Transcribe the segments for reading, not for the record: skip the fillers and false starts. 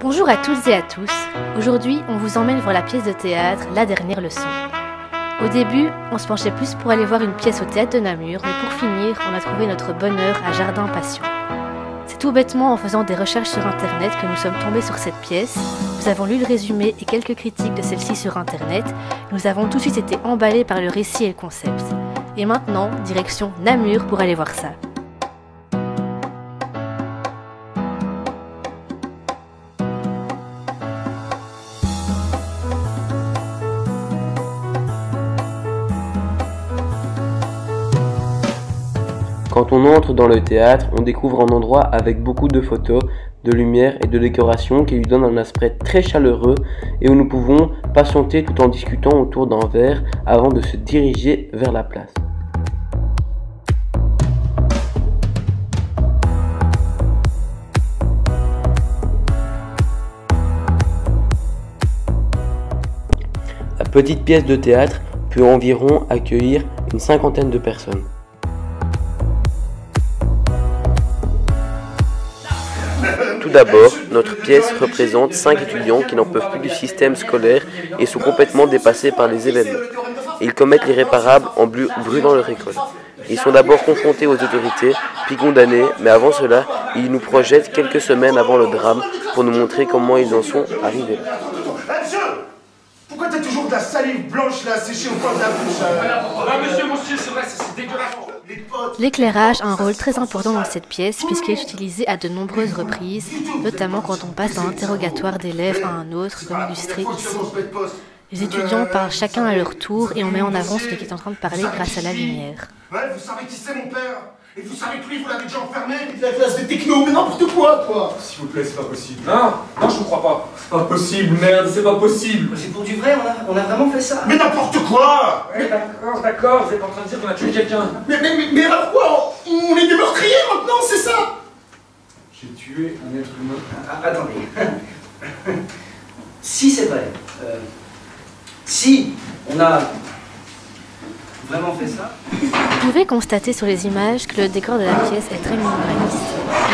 Bonjour à toutes et à tous. Aujourd'hui, on vous emmène voir la pièce de théâtre La Dernière Leçon. Au début, on se penchait plus pour aller voir une pièce au théâtre de Namur, mais pour finir, on a trouvé notre bonheur à Jardin Passion. C'est tout bêtement en faisant des recherches sur internet que nous sommes tombés sur cette pièce. Nous avons lu le résumé et quelques critiques de celle-ci sur internet. Nous avons tout de suite été emballés par le récit et le concept. Et maintenant, direction Namur pour aller voir ça. Quand on entre dans le théâtre, on découvre un endroit avec beaucoup de photos, de lumière et de décoration qui lui donne un aspect très chaleureux et où nous pouvons patienter tout en discutant autour d'un verre avant de se diriger vers la place. La petite pièce de théâtre peut environ accueillir une cinquantaine de personnes. Tout d'abord, notre pièce représente 5 étudiants qui n'en peuvent plus du système scolaire et sont complètement dépassés par les événements. Ils commettent l'irréparable en brûlant leur école. Ils sont d'abord confrontés aux autorités, puis condamnés, mais avant cela, ils nous projettent quelques semaines avant le drame pour nous montrer comment ils en sont arrivés là. Pourquoi t'as toujours de la salive blanche là séchée au coin de la bouche monsieur, c'est vrai, c'est dégueulasse. L'éclairage a un rôle très important dans cette pièce puisqu'il est utilisé à de nombreuses reprises, notamment quand on passe d'un interrogatoire d'élèves à un autre, comme illustré ici. Les étudiants parlent chacun à leur tour et on met en avant celui qui est en train de parler grâce à la lumière. Ouais, vous savez qui c'est mon père? Et vous savez que lui, vous l'avez déjà enfermé? La classe des technos, mais n'importe quoi, toi! S'il vous plaît, c'est pas possible. Non, je vous crois pas. C'est pas possible, merde, c'est pas possible. C'est pour du vrai, on a vraiment fait ça. Mais n'importe quoi! Ouais, d'accord, vous êtes en train de dire qu'on a tué quelqu'un. Mais alors quoi? On est des meurtriers maintenant, c'est ça? J'ai tué un être humain. Attendez. Si c'est vrai, si on a vraiment fait ça. Vous pouvez constater sur les images que le décor de la pièce est très minimaliste.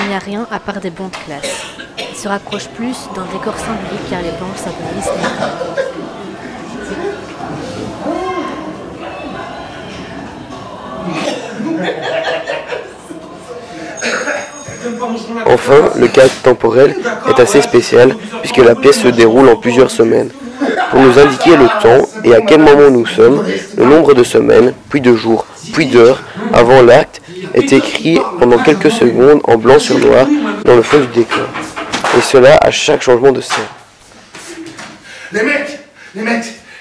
Il n'y a rien à part des bancs de classe. Il se rapproche plus d'un décor symbolique car les bancs symbolisent les Enfin, le cadre temporel est assez spécial puisque la pièce se déroule en plusieurs semaines. Pour nous indiquer le temps et à quel moment nous sommes, le nombre de semaines, puis de jours, puis d'heures avant l'acte est écrit pendant quelques secondes en blanc sur noir dans le fond du décor. Et cela à chaque changement de scène. Les mecs,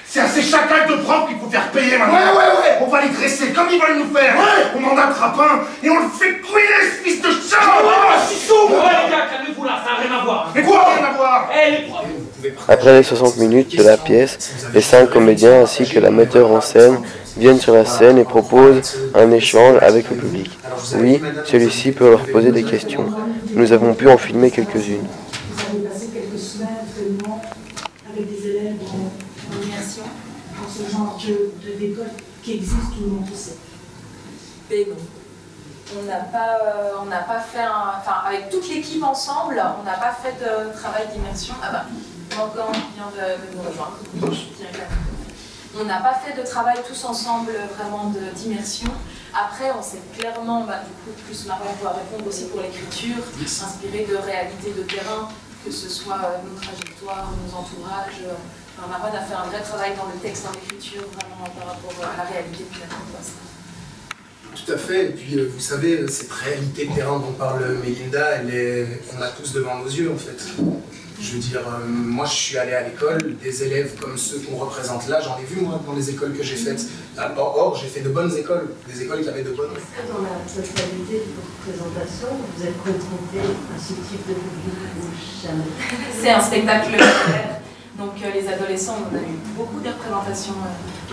c'est à ces chacals de profs qu'il faut faire payer maintenant. Ouais. On va les dresser comme ils veulent nous faire. Ouais. On en attrape un et on le fait couiner, ce fils de chat. Ouais, les gars, calmez-vous là, ça n'a rien à voir. Mais quoi, rien à voir? Les profs. Après les 60 minutes de la pièce, les 5 comédiens ainsi que la metteur en scène viennent sur la scène et proposent un échange avec le public. Oui, celui-ci peut leur poser des questions. Nous avons pu en filmer quelques-unes. Vous avez passé quelques semaines actuellement avec des élèves en immersion dans ce genre d'école qui existe, tout le monde le sait. Mais non. On n'a pas fait avec toute l'équipe ensemble, on n'a pas fait de travail d'immersion. Ah bah, Morgan vient de nous rejoindre. On n'a pas fait de travail tous ensemble vraiment d'immersion. Après, on s'est clairement, du coup, plus Marois doit répondre aussi pour l'écriture, inspiré de réalités de terrain, que ce soit nos trajectoires, nos entourages. Marois a fait un vrai travail dans le texte, dans l'écriture, vraiment par rapport à la réalité de la ça. Tout à fait, et puis vous savez, cette réalité de terrain dont parle Mélinda, on l'a tous devant nos yeux en fait. Je veux dire, moi je suis allé à l'école, des élèves comme ceux qu'on représente là, j'en ai vu moi dans les écoles que j'ai faites. Or, j'ai fait de bonnes écoles, des écoles qui avaient de bonnes... Est-ce que dans la totalité de votre présentation, vous êtes confronté à ce type de public ou jamais? C'est un spectacle scolaire. Donc les adolescents, on a eu beaucoup de représentations.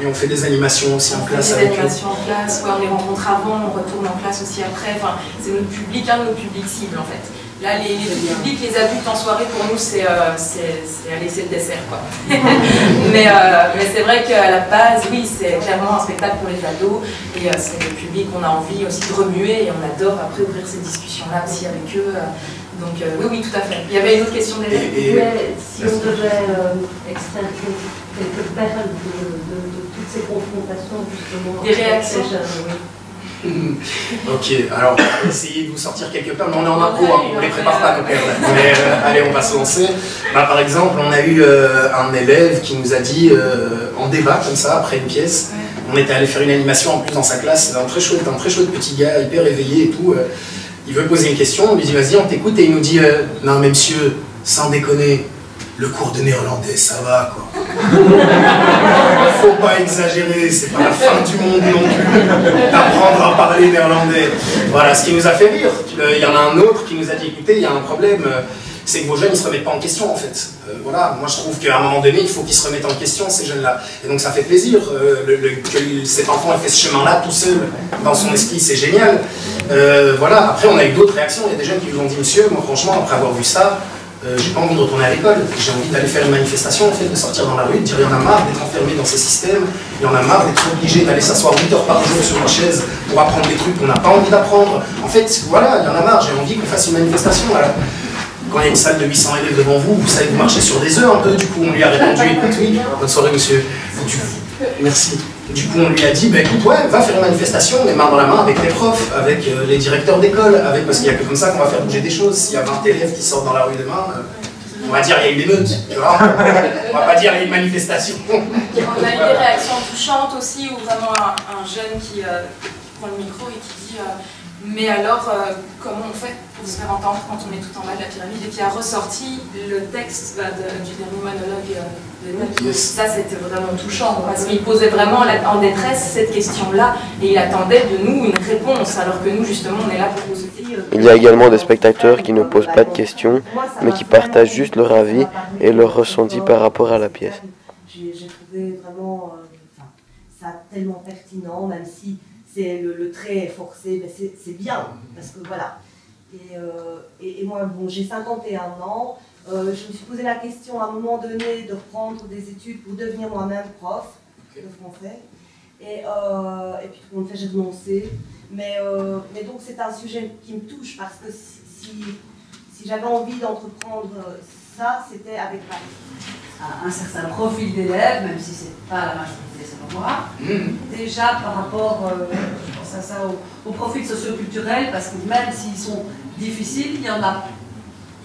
Et on fait des animations aussi en classe avec eux. Des animations en classe, on les rencontre avant, on retourne en classe aussi après. Enfin, c'est notre public, un de nos publics cibles en fait. Là, les publics, les adultes en soirée, pour nous, c'est le dessert quoi. mais c'est vrai qu'à la base, oui, c'est clairement un spectacle pour les ados. Et c'est le public qu'on a envie aussi de remuer et on adore après ouvrir ces discussions-là aussi avec eux. Donc oui, tout à fait. Il y avait une autre question d'élève. Mais si on devait extraire quelques perles de toutes ces confrontations, justement, des réactions. Ok, alors on va essayer de vous sortir quelques perles, mais on est en impro, hein, on ne les prépare pas nos perles. Mais allez, on va se lancer. Bah, par exemple, on a eu un élève qui nous a dit, en débat comme ça, après une pièce, on était allé faire une animation en plus dans sa classe, un très chouette petit gars, hyper éveillé et tout. Il veut poser une question, on lui dit vas-y, on t'écoute, et il nous dit non mais monsieur, sans déconner, le cours de néerlandais, ça va quoi. Faut pas exagérer, c'est pas la fin du monde non plus d'apprendre à parler néerlandais. Voilà, ce qui nous a fait rire. Il y en a un autre qui nous a dit écoutez, il y a un problème, c'est que vos jeunes ils se remettent pas en question en fait. Voilà, moi je trouve qu'à un moment donné, il faut qu'ils se remettent en question ces jeunes-là. Et donc ça fait plaisir que cet enfant ait fait ce chemin-là tout seul dans son esprit, c'est génial. Voilà, après on a eu d'autres réactions, il y a des jeunes qui nous ont dit monsieur, moi franchement après avoir vu ça, j'ai pas envie de retourner à l'école, j'ai envie d'aller faire une manifestation, en fait, de sortir dans la rue, de dire il y en a marre d'être enfermé dans ces systèmes, il y en a marre d'être obligé d'aller s'asseoir 8 heures par jour sur une chaise pour apprendre des trucs qu'on n'a pas envie d'apprendre. En fait, voilà, il y en a marre, j'ai envie qu'on fasse une manifestation. Voilà. Quand il y a une salle de 800 élèves devant vous, vous savez que vous marchez sur des œufs un peu, du coup on lui a répondu écoute, oui, bonne soirée monsieur, merci. Du coup on lui a dit bah écoute, ouais, va faire une manifestation, mais main dans la main avec les profs, avec les directeurs d'école, parce qu'il n'y a que comme ça qu'on va faire bouger des choses. S'il y a 20 élèves qui sortent dans la rue demain, on va dire il y a une émeute, tu vois. On va pas dire il y a une manifestation. On a eu des réactions touchantes aussi, où vraiment un jeune qui prend le micro et qui dit mais alors, comment on fait pour se faire entendre quand on est tout en bas de la pyramide, et qui a ressorti le texte du dernier monologue de Nel. Ça, c'était vraiment touchant, parce qu'il posait vraiment en détresse cette question-là, et il attendait de nous une réponse, alors que nous, justement, on est là pour vous aider. Il y a également des spectateurs qui ne posent pas de questions, mais qui partagent juste leur avis et leur ressenti par rapport à la pièce. J'ai trouvé vraiment ça tellement pertinent, même si le trait est forcé, mais c'est bien, parce que voilà. Et moi, bon, j'ai 51 ans, je me suis posé la question à un moment donné de reprendre des études pour devenir moi-même prof de français. Et puis tout le monde fait, j'ai renoncé. Mais donc c'est un sujet qui me touche, parce que si j'avais envie d'entreprendre ça, c'était avec un certain profil d'élèves, même si c'est pas la majorité selon moi. Déjà par rapport, je pense à ça, au profil socio-culturel, parce que même s'ils sont difficiles, il y en a,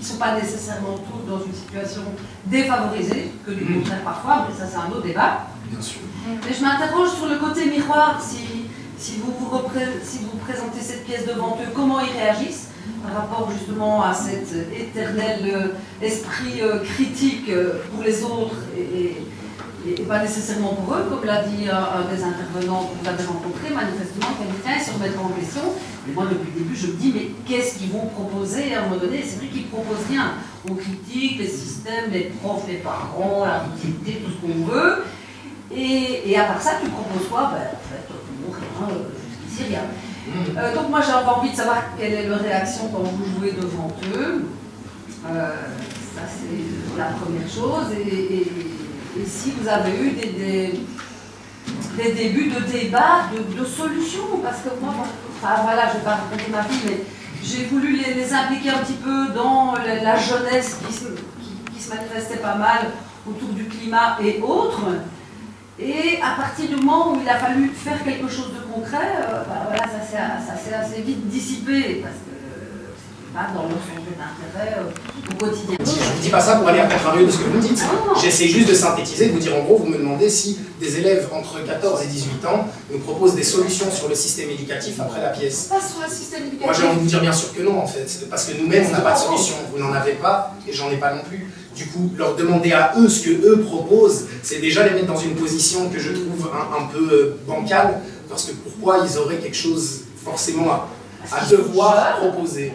ils ne sont pas nécessairement tous dans une situation défavorisée, que du contraire parfois, mais ça c'est un autre débat. Bien sûr. Mais je m'interroge sur le côté miroir, si vous présentez cette pièce devant eux, comment ils réagissent par rapport justement à cet éternel esprit critique pour les autres et pas nécessairement pour eux, comme l'a dit un des intervenants que vous avez rencontré, manifestement, quelqu'un se remettre en question. Et moi, depuis le début, je me dis, mais qu'est-ce qu'ils vont proposer à un moment donné? C'est vrai qu'ils ne proposent rien. On critique les systèmes, les profs, les parents, la société, tout ce qu'on veut. Et à part ça, tu proposes quoi? Ben, en fait, rien, jusqu'ici, rien. Donc moi j'avais envie de savoir quelle est leur réaction quand vous jouez devant eux. Ça c'est la première chose. Et si vous avez eu des débuts de débat, de solutions, parce que moi, enfin voilà, je ne vais pas raconter ma vie, mais j'ai voulu les impliquer un petit peu dans la jeunesse qui se manifestait pas mal autour du climat et autres. Et à partir du moment où il a fallu faire quelque chose de concret, voilà, ça s'est assez vite dissipé, parce que c'est pas dans leur sujet d'intérêt au quotidien. Je ne dis pas ça pour aller à contrario de ce que vous dites. J'essaie juste de synthétiser, de vous dire en gros, vous me demandez si des élèves entre 14 et 18 ans nous proposent des solutions sur le système éducatif après la pièce. Pas sur le système éducatif. Moi j'ai envie de vous dire bien sûr que non en fait, parce que nous-mêmes on n'a pas de solution, vous n'en avez pas et j'en ai pas non plus. Du coup, leur demander à eux ce que eux proposent, c'est déjà les mettre dans une position que je trouve un peu bancale, parce que pourquoi ils auraient quelque chose forcément à devoir proposer?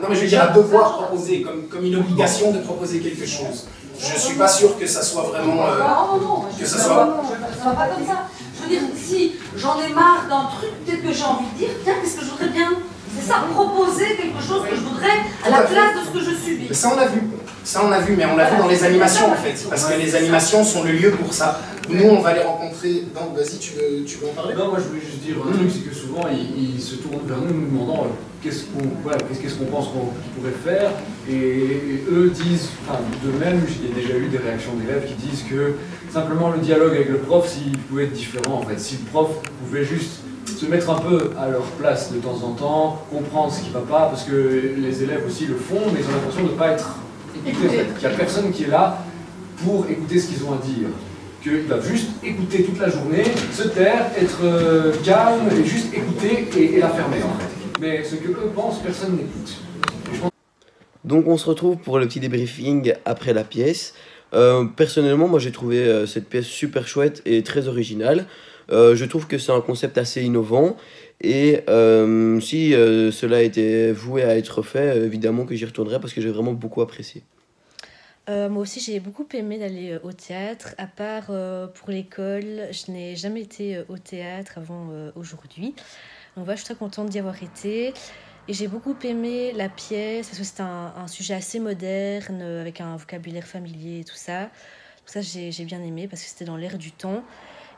Non mais je veux dire à devoir proposer, comme une obligation de proposer quelque chose. Je ne suis pas sûr que ça soit vraiment... non, je ne vois pas comme ça. Je veux dire, si j'en ai marre d'un truc, peut-être que j'ai envie de dire, tiens, qu'est-ce que je voudrais bien? C'est ça, proposer quelque chose que je voudrais à la place de ce que je subis. Mais ça on l'a vu. Ça, on a vu, mais on l'a vu dans les animations, en fait. Parce que les animations sont le lieu pour ça. Nous, on va les rencontrer dans... Vas-y, tu veux en parler? Non, moi, je voulais juste dire un truc, c'est que souvent, ils se tournent vers nous, nous demandant qu'est-ce qu'on pense qu'ils pourraient faire. Et eux disent, enfin, d'eux-mêmes, il y a déjà eu des réactions d'élèves qui disent que simplement le dialogue avec le prof, s'il pouvait être différent, en fait. Si le prof pouvait juste se mettre un peu à leur place de temps en temps, comprendre ce qui ne va pas, parce que les élèves aussi le font, mais ils ont l'impression de ne pas être écoutés. Il n'y a personne qui est là pour écouter ce qu'ils ont à dire. Qu'ils doivent juste écouter toute la journée, se taire, être calme, et juste écouter et la fermer, en fait. Mais ce que eux pensent, personne n'écoute. Donc on se retrouve pour le petit débriefing après la pièce. Personnellement, moi j'ai trouvé cette pièce super chouette et très originale. Je trouve que c'est un concept assez innovant et si cela était voué à être fait, évidemment que j'y retournerai parce que j'ai vraiment beaucoup apprécié. Moi aussi, j'ai beaucoup aimé d'aller au théâtre. À part pour l'école, je n'ai jamais été au théâtre avant aujourd'hui. Donc voilà, je suis très contente d'y avoir été. Et j'ai beaucoup aimé la pièce parce que c'est un sujet assez moderne, avec un vocabulaire familier et tout ça. Donc ça, j'ai bien aimé parce que c'était dans l'air du temps.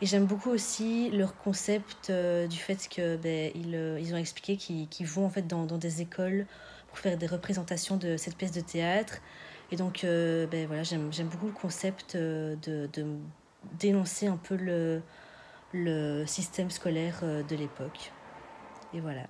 Et j'aime beaucoup aussi leur concept du fait que ils ont expliqué qu'ils vont en fait dans des écoles pour faire des représentations de cette pièce de théâtre. Et donc voilà, j'aime beaucoup le concept de dénoncer un peu le système scolaire de l'époque. Et voilà.